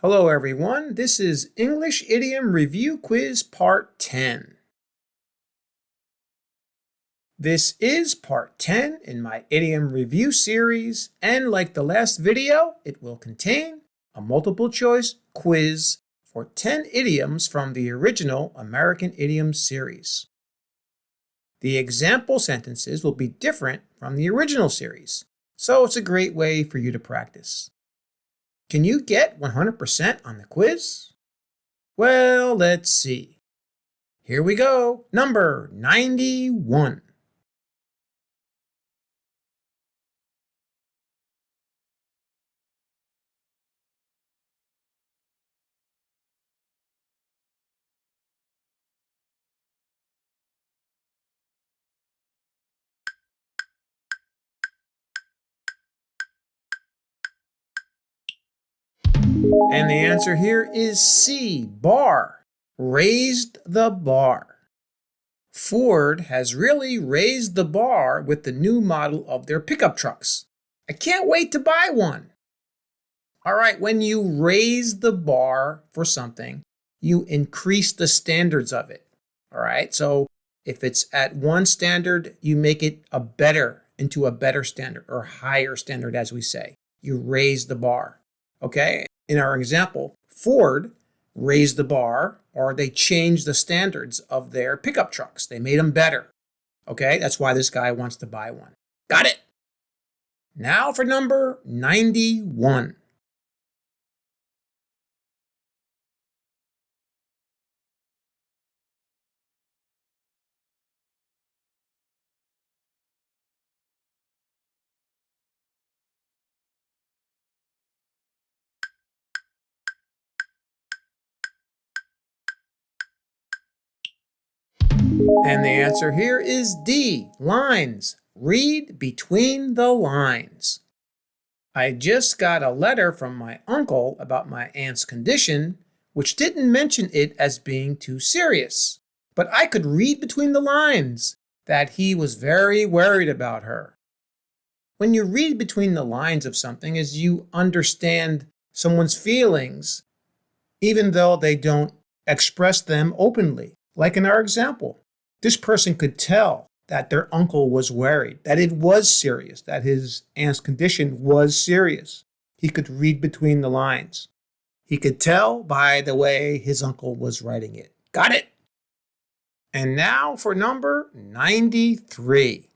Hello everyone, this is English Idiom Review Quiz Part 10. This is Part 10 in my idiom review series, and like the last video, it will contain a multiple choice quiz for 10 idioms from the original American Idioms series. The example sentences will be different from the original series, so it's a great way for you to practice. Can you get 100% on the quiz? Well, let's see. Here we go. Number 91. And the answer here is C, bar. Raised the bar. Ford has really raised the bar with the new model of their pickup trucks. I can't wait to buy one. All right, when you raise the bar for something, you increase the standards of it. All right, so if it's at one standard, you make it into a better standard or higher standard, as we say. You raise the bar. Okay, in our example, Ford raised the bar, or they changed the standards of their pickup trucks. They made them better. Okay, that's why this guy wants to buy one. Got it? Now for number 91. And the answer here is D, lines. Read between the lines. I just got a letter from my uncle about my aunt's condition, which didn't mention it as being too serious. But I could read between the lines that he was very worried about her. When you read between the lines of something, is you understand someone's feelings, even though they don't express them openly. Like in our example, this person could tell that their uncle was worried, that it was serious, that his aunt's condition was serious. He could read between the lines. He could tell by the way his uncle was writing it. Got it? And now for number 93.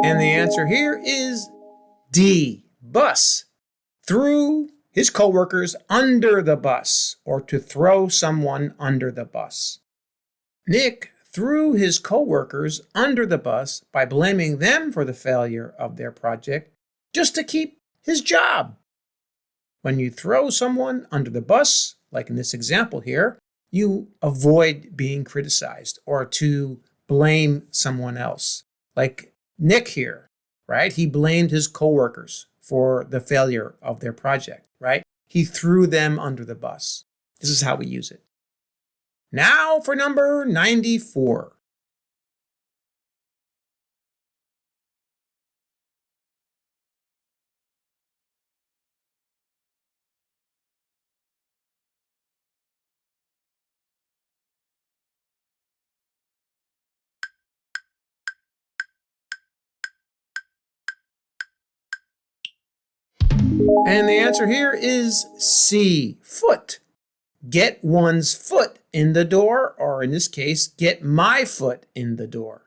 And the answer here is D, bus. Threw his coworkers under the bus, or to throw someone under the bus. Nick threw his coworkers under the bus by blaming them for the failure of their project just to keep his job. When you throw someone under the bus, like in this example here, you avoid being criticized or to blame someone else. Like Nick here, right? He blamed his coworkers for the failure of their project, right? He threw them under the bus. This is how we use it. Now for number 94. And the answer here is C, foot. Get one's foot in the door, or in this case, get my foot in the door.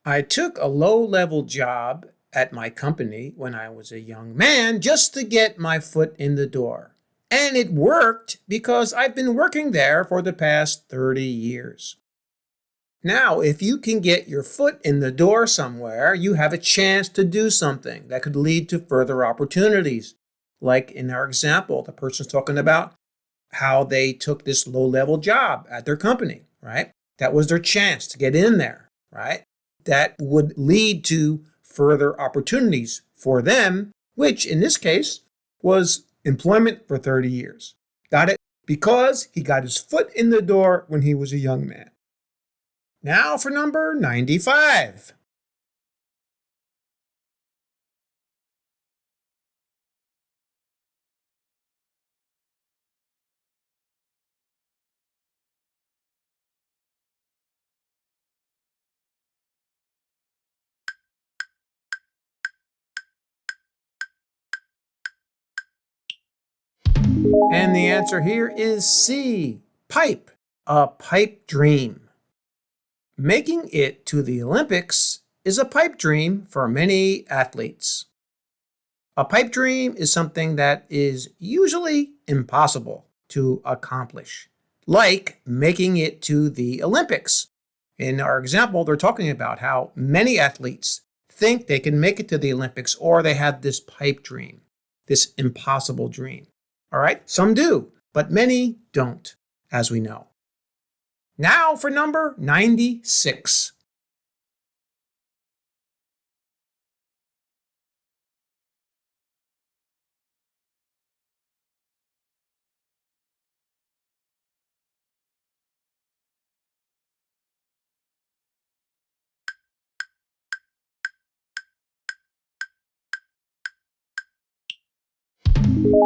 I took a low-level job at my company when I was a young man just to get my foot in the door. And it worked because I've been working there for the past 30 years. Now, if you can get your foot in the door somewhere, you have a chance to do something that could lead to further opportunities. Like in our example, the person's talking about how they took this low-level job at their company, right? That was their chance to get in there, right? that would lead to further opportunities for them, which in this case was employment for 30 years. Got it? Because he got his foot in the door when he was a young man. Now for number 95. And the answer here is C, pipe, a pipe dream. Making it to the Olympics is a pipe dream for many athletes. A pipe dream is something that is usually impossible to accomplish, like making it to the Olympics. In our example, they're talking about how many athletes think they can make it to the Olympics, or they have this pipe dream, this impossible dream. All right, some do, but many don't, as we know. Now for number 96.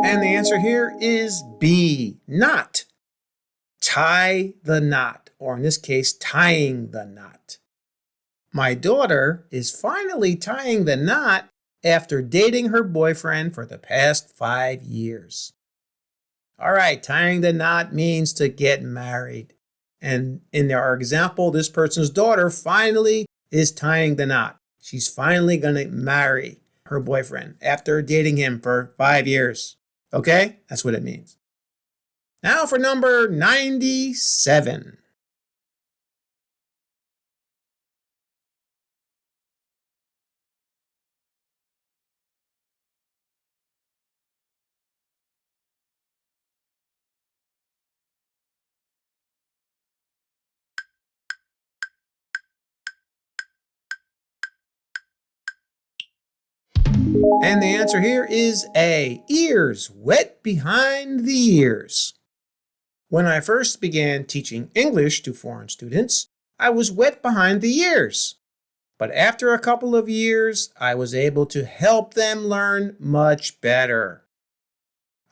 And the answer here is B, knot. Tie the knot, or in this case, tying the knot. My daughter is finally tying the knot after dating her boyfriend for the past 5 years. All right, tying the knot means to get married. And in our example, this person's daughter finally is tying the knot. She's finally going to marry her boyfriend after dating him for 5 years. Okay? That's what it means. Now for number 97. And the answer here is A, ears, wet behind the ears. When I first began teaching English to foreign students, I was wet behind the ears. But after a couple of years, I was able to help them learn much better.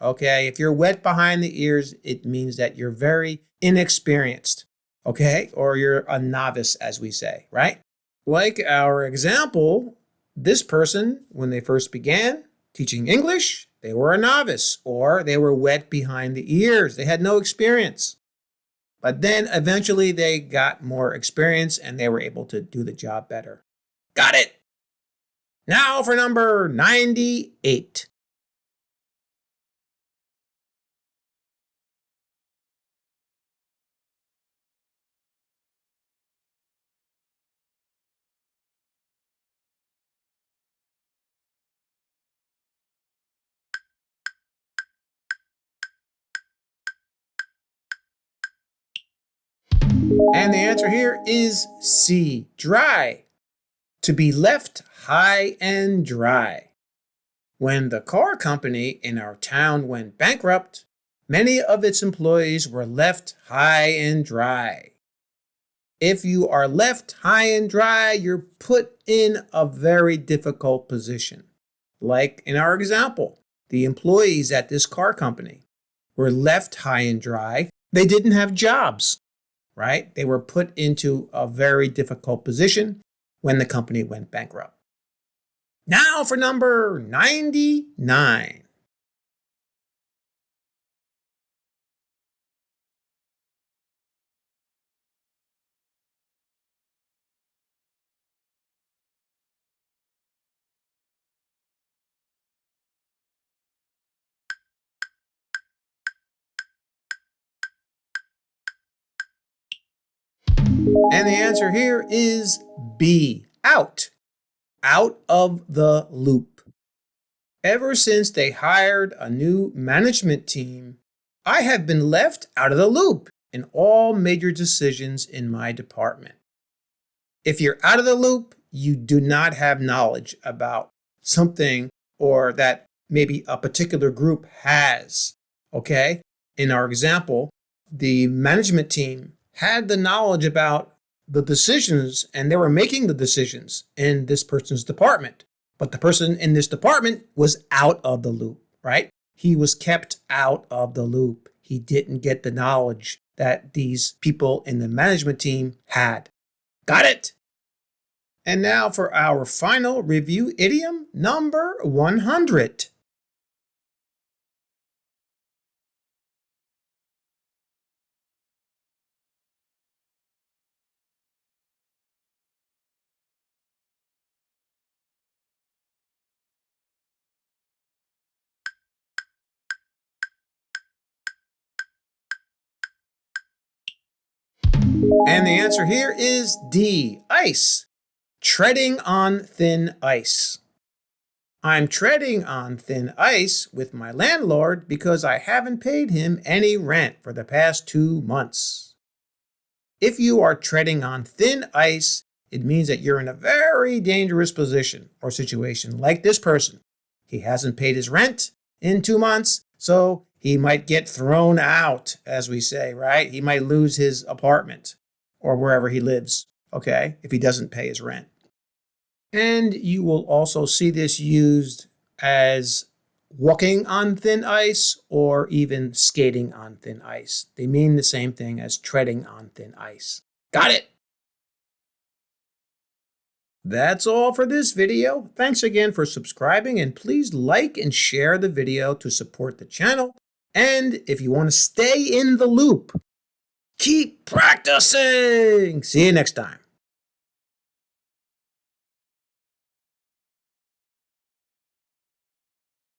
Okay, if you're wet behind the ears, it means that you're very inexperienced, okay? Or you're a novice, as we say, right? Like our example, this person, when they first began teaching English, they were a novice, or they were wet behind the ears. They had no experience. But then eventually they got more experience and they were able to do the job better. Got it! Now for number 98. And the answer here is C, dry. To be left high and dry. When the car company in our town went bankrupt, many of its employees were left high and dry. If you are left high and dry, you're put in a very difficult position. Like in our example, the employees at this car company were left high and dry. They didn't have jobs, right? They were put into a very difficult position when the company went bankrupt. Now for number 99. And the answer here is B, out. Out of the loop. Ever since they hired a new management team, I have been left out of the loop in all major decisions in my department. If you're out of the loop, you do not have knowledge about something or that maybe a particular group has. Okay? In our example, the management team had the knowledge about the decisions and they were making the decisions in this person's department. But the person in this department was out of the loop, right? He was kept out of the loop. He didn't get the knowledge that these people in the management team had. Got it? And now for our final review idiom, number 100. And the answer here is D, ice. Treading on thin ice. I'm treading on thin ice with my landlord because I haven't paid him any rent for the past 2 months. If you are treading on thin ice, it means that you're in a very dangerous position or situation like this person. He hasn't paid his rent in 2 months, so he might get thrown out, as we say, right? He might lose his apartment or wherever he lives, okay, if he doesn't pay his rent. And you will also see this used as walking on thin ice or even skating on thin ice. They mean the same thing as treading on thin ice. Got it? That's all for this video. Thanks again for subscribing, and please like and share the video to support the channel. And if you want to stay in the loop, keep practicing. See you next time.